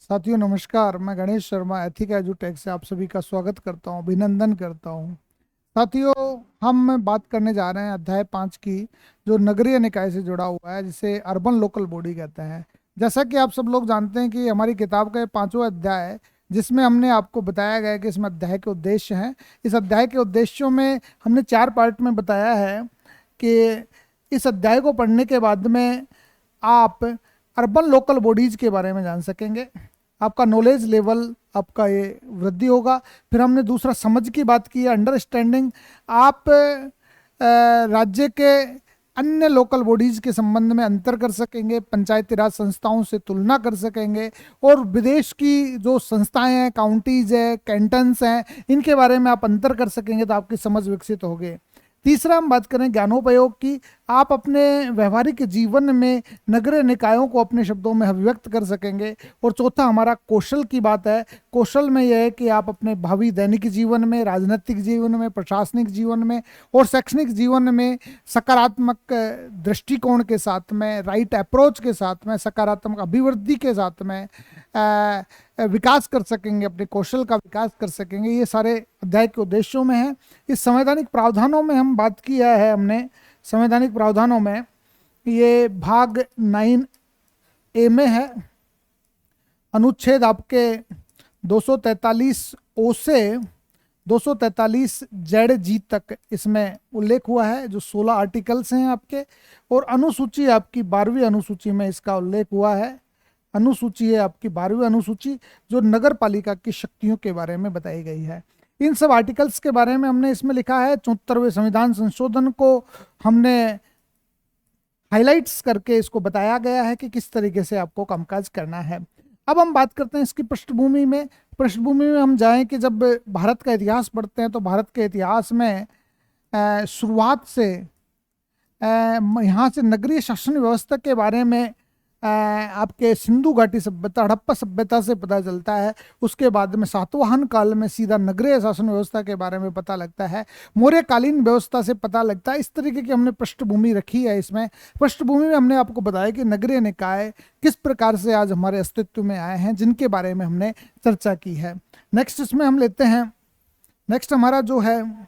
साथियों नमस्कार। मैं गणेश शर्मा एथिका एजुटेक से आप सभी का स्वागत करता हूं, अभिनंदन करता हूं। साथियों, हम बात करने जा रहे हैं अध्याय 5 की, जो नगरीय निकाय से जुड़ा हुआ है, जिसे अर्बन लोकल बॉडी कहते हैं। जैसा कि आप सब लोग जानते हैं कि हमारी किताब का ये 5वां अध्याय है, जिसमें हमने आपको बताया गया है कि इसमें अध्याय के उद्देश्य हैं। इस अध्याय के उद्देश्यों में हमने 4 पार्ट में बताया है कि इस अध्याय को पढ़ने के बाद में आप अर्बन लोकल बॉडीज के बारे में जान सकेंगे, आपका नॉलेज लेवल आपका ये वृद्धि होगा। फिर हमने दूसरा समझ की बात की है, अंडरस्टैंडिंग। आप राज्य के अन्य लोकल बॉडीज के संबंध में अंतर कर सकेंगे, पंचायती राज संस्थाओं से तुलना कर सकेंगे, और विदेश की जो संस्थाएं हैं, काउंटीज है, कैंटन्स हैं, इनके बारे में आप अंतर कर सकेंगे, तो आपकी समझ विकसित होगी। तीसरा हम बात करें ज्ञानोपयोग की। आप अपने व्यवहारिक जीवन में नगरीय निकायों को अपने शब्दों में अभिव्यक्त कर सकेंगे। और चौथा हमारा कौशल की बात है। कौशल में यह है कि आप अपने भावी दैनिक जीवन में, राजनीतिक जीवन में, प्रशासनिक जीवन में और शैक्षणिक जीवन में सकारात्मक दृष्टिकोण के साथ में, राइट अप्रोच के साथ में, सकारात्मक अभिवृद्धि के साथ में विकास कर सकेंगे, अपने कौशल का विकास कर सकेंगे। ये सारे अध्याय के उद्देश्यों में है। इस संवैधानिक प्रावधानों में हम बात किया है, हमने संवैधानिक प्रावधानों में ये भाग 9A में है। अनुच्छेद आपके 243 ओ से 243 ZG तक इसमें उल्लेख हुआ है, जो 16 आर्टिकल्स हैं आपके। और अनुसूची आपकी 12वीं अनुसूची में इसका उल्लेख हुआ है। अनुसूची है आपकी 12वीं अनुसूची, जो नगर पालिका की शक्तियों के बारे में बताई गई है। इन सब आर्टिकल्स के बारे में हमने इसमें लिखा है। 74वें संविधान संशोधन को हमने हाइलाइट्स करके इसको बताया गया है कि किस तरीके से आपको कामकाज करना है। अब हम बात करते हैं इसकी पृष्ठभूमि में। पृष्ठभूमि में हम जाएं कि जब भारत का इतिहास पढ़ते हैं तो भारत के इतिहास में शुरुआत से यहाँ से नगरीय शासन व्यवस्था के बारे में आपके सिंधु घाटी सभ्यता, हड़प्पा सभ्यता से पता चलता है। उसके बाद में सातवाहन काल में सीधा नगरीय शासन व्यवस्था के बारे में पता लगता है। मौर्यकालीन व्यवस्था से पता लगता है। इस तरीके की हमने पृष्ठभूमि रखी है। इसमें पृष्ठभूमि में हमने आपको बताया कि नगरीय निकाय किस प्रकार से आज हमारे अस्तित्व में आए हैं, जिनके बारे में हमने चर्चा की है। नेक्स्ट इसमें हम लेते हैं, नेक्स्ट हमारा जो है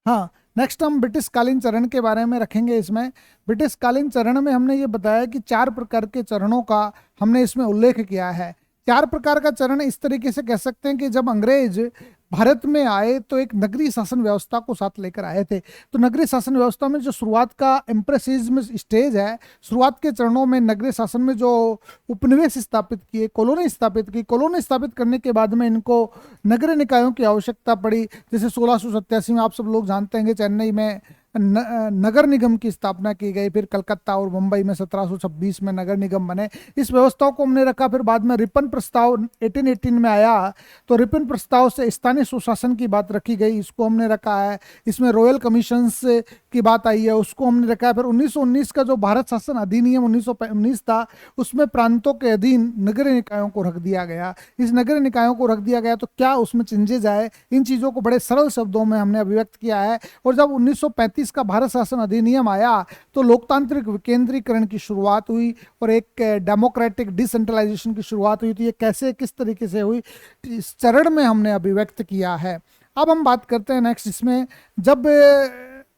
हाँ, नेक्स्ट हम ब्रिटिश कालीन चरण के बारे में रखेंगे। इसमें ब्रिटिश कालीन चरण में हमने ये बताया कि 4 प्रकार के चरणों का हमने इसमें उल्लेख किया है। 4 प्रकार का चरण इस तरीके से कह सकते हैं कि जब अंग्रेज भारत में आए तो एक नगरीय शासन व्यवस्था को साथ लेकर आए थे। तो नगरीय शासन व्यवस्था में जो शुरुआत का एम्प्रेसिज्म स्टेज है, शुरुआत के चरणों में नगरीय शासन में जो उपनिवेश स्थापित किए, कॉलोनी स्थापित की, कॉलोनी स्थापित करने के बाद में इनको नगरीय निकायों की आवश्यकता पड़ी। जैसे 1687 में आप सब लोग जानते हैं कि चेन्नई में नगर निगम की स्थापना की गई। फिर कलकत्ता और मुंबई में 1726 में नगर निगम बने। इस व्यवस्थाओं को हमने रखा। फिर बाद में रिपन प्रस्ताव 1818 में आया, तो रिपन प्रस्ताव से स्थानीय सुशासन की बात रखी गई, इसको हमने रखा है। इसमें रॉयल कमीशंस की बात आई है, उसको हमने रखा है। फिर 1919 का जो भारत शासन अधिनियम 1919 था, उसमें प्रांतों के अधीन नगरीय निकायों को रख दिया गया। इस नगरीय निकायों को रख दिया गया तो क्या उसमें चेंजेज आए, इन चीज़ों को बड़े सरल शब्दों में हमने अभिव्यक्त किया है। और जब 1935 का भारत शासन अधिनियम आया तो लोकतांत्रिक विकेंद्रीकरण की शुरुआत हुई और एक डेमोक्रेटिक डिसेंट्रलाइजेशन की शुरुआत हुई। तो ये कैसे, किस तरीके से हुई, इस चरण में हमने अभिव्यक्त किया है। अब हम बात करते हैं नेक्स्ट इसमें, जब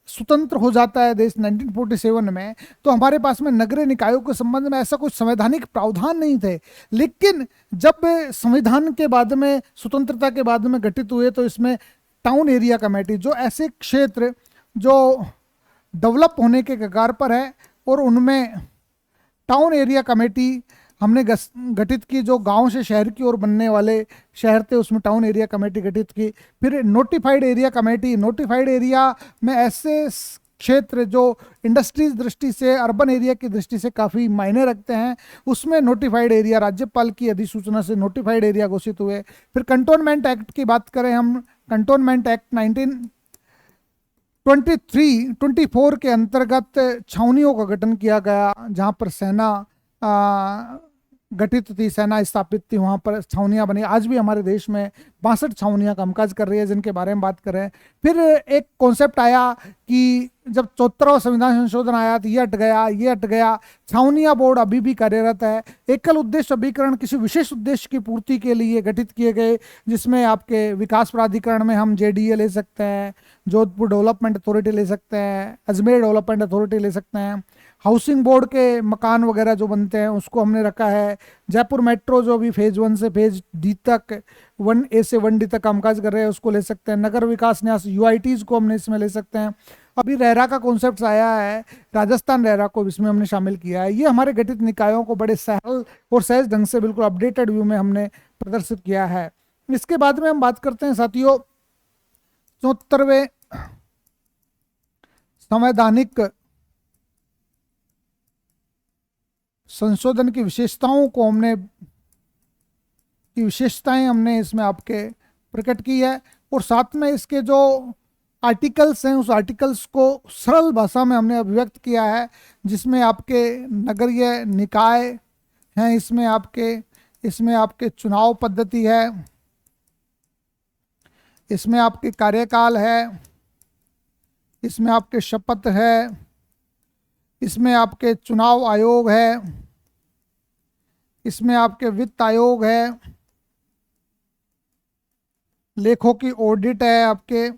स्वतंत्र हो जाता है देश 1947 में, तो हमारे पास में नगरीय निकायों के संबंध में ऐसा कुछ संवैधानिक प्रावधान नहीं थे। लेकिन जब संविधान के बाद में, स्वतंत्रता के बाद में गठित हुए, तो इसमें टाउन एरिया कमेटी, जो ऐसे क्षेत्र जो डेवलप होने के कगार पर है, और उनमें टाउन एरिया कमेटी हमने गठित की। जो गांव से शहर की ओर बनने वाले शहर थे, उसमें टाउन एरिया कमेटी गठित की। फिर notified area committee, notified area में ऐसे क्षेत्र जो इंडस्ट्रीज दृष्टि से, अर्बन एरिया की दृष्टि से काफ़ी मायने रखते हैं, उसमें नोटिफाइड एरिया राज्यपाल की अधिसूचना से नोटिफाइड एरिया घोषित हुए। फिर कंटोनमेंट एक्ट की बात करें हम, कंटोनमेंट एक्ट 1924 के अंतर्गत छावनियों का गठन किया गया, जहां पर सेना गठित थी, सेना स्थापित थी, वहां पर छावनियां बनी। आज भी हमारे देश में 62 छावनियां कामकाज कर रही है, जिनके बारे में बात करें। फिर एक कॉन्सेप्ट आया कि जब 74वां संविधान संशोधन आया तो ये हट गया, ये हट गया। छावनिया बोर्ड अभी भी कार्यरत है। एकल उद्देश्य अभिकरण किसी विशेष उद्देश्य की पूर्ति के लिए गठित किए गए, जिसमें आपके विकास प्राधिकरण में हम जेडीए ले सकते हैं, जोधपुर डेवलपमेंट अथॉरिटी ले सकते हैं, अजमेर डेवलपमेंट अथॉरिटी ले सकते हैं। हाउसिंग बोर्ड के मकान वगैरह जो बनते हैं उसको हमने रखा है। जयपुर मेट्रो जो अभी फेज 1 से फेज डी तक 1A से 1D तक कामकाज कर रहे हैं उसको ले सकते हैं। नगर विकास न्यास यूआईटीज को हमने इसमें ले सकते हैं। अभी रेरा का कॉन्सेप्ट आया है, राजस्थान रेरा को इसमें हमने शामिल किया है। ये हमारे गठित निकायों को बड़े सरल और सहज ढंग से बिल्कुल अपडेटेड व्यू में हमने प्रदर्शित किया है। इसके बाद में हम बात करते हैं साथियों 74वें संवैधानिक संशोधन की विशेषताएं हमने इसमें आपके प्रकट की है, और साथ में इसके जो आर्टिकल्स हैं उस आर्टिकल्स को सरल भाषा में हमने अभिव्यक्त किया है, जिसमें आपके नगरीय निकाय हैं, इसमें आपके चुनाव पद्धति है, इसमें आपके कार्यकाल है, इसमें आपके शपथ है, इसमें आपके चुनाव आयोग है, इसमें आपके वित्त आयोग है, लेखों की ऑडिट है, आपके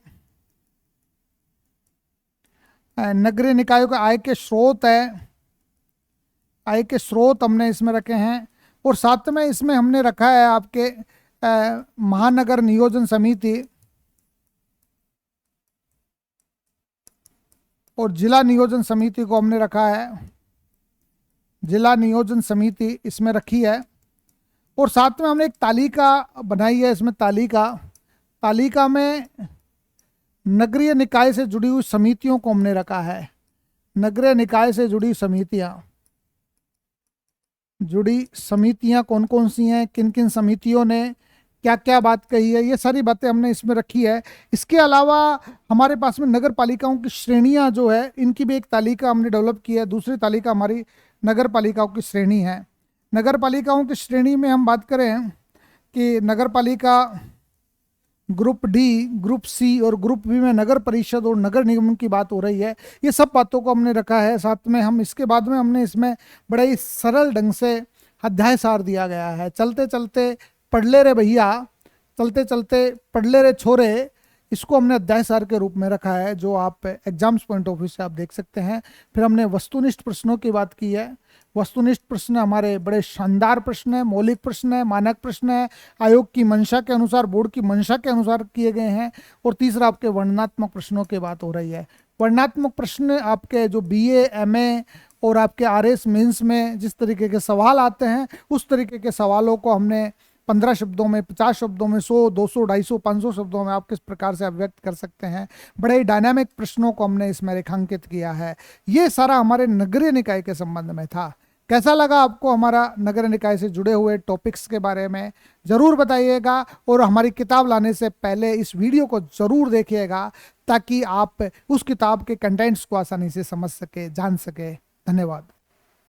नगरीय निकायों के आय के स्रोत है, आय के स्रोत हमने इसमें रखे हैं। और साथ में इसमें हमने रखा है आपके महानगर नियोजन समिति और जिला नियोजन समिति को हमने रखा है, जिला नियोजन समिति इसमें रखी है। और साथ में हमने एक तालिका बनाई है, इसमें तालिका में नगरीय निकाय से जुड़ी हुई समितियों को हमने रखा है। नगरीय निकाय से जुड़ी समितियां कौन कौन सी हैं, किन किन समितियों ने क्या क्या बात कही है, ये सारी बातें हमने इसमें रखी है। इसके अलावा हमारे पास में नगर पालिकाओं की श्रेणियां जो है, इनकी भी एक तालिका हमने डेवलप की है। दूसरी तालिका हमारी नगर पालिकाओं की श्रेणी है। नगर पालिकाओं की श्रेणी में हम बात करें कि नगर पालिका ग्रुप डी, ग्रुप सी और ग्रुप बी में नगर परिषद और नगर निगम की बात हो रही है। ये सब बातों को हमने रखा है। साथ में हम इसके बाद में हमने इसमें बड़े ही सरल ढंग से अध्याय सार दिया गया है। चलते चलते पढ़ ले रे भैया, चलते चलते पढ़ ले रे छोरे, इसको हमने अध्याय सार के रूप में रखा है, जो आप एग्जाम्स पॉइंट ऑफ व्यू से आप देख सकते हैं। फिर हमने वस्तुनिष्ठ प्रश्नों की बात की है। वस्तुनिष्ठ प्रश्न हमारे बड़े शानदार प्रश्न है, मौलिक प्रश्न है, मानक प्रश्न है, आयोग की मंशा के अनुसार, बोर्ड की मंशा के अनुसार किए गए हैं। और तीसरा आपके वर्णनात्मक प्रश्नों की बात हो रही है। वर्णनात्मक प्रश्न आपके जो BA, MA और आपके RS मेंस में जिस तरीके के सवाल आते हैं, उस तरीके के सवालों को हमने 15 शब्दों में, 50 शब्दों में, 100, 200, 250, 500 शब्दों में आप किस प्रकार से अभिव्यक्त कर सकते हैं। बड़े ही डायनामिक प्रश्नों को हमने इसमें रेखांकित किया है। ये सारा हमारे नगरीय निकाय के संबंध में था। कैसा लगा आपको हमारा नगर निकाय से जुड़े हुए टॉपिक्स के बारे में ज़रूर बताइएगा, और हमारी किताब लाने से पहले इस वीडियो को ज़रूर देखिएगा, ताकि आप उस किताब के कंटेंट्स को आसानी से समझ सके, जान सके। धन्यवाद।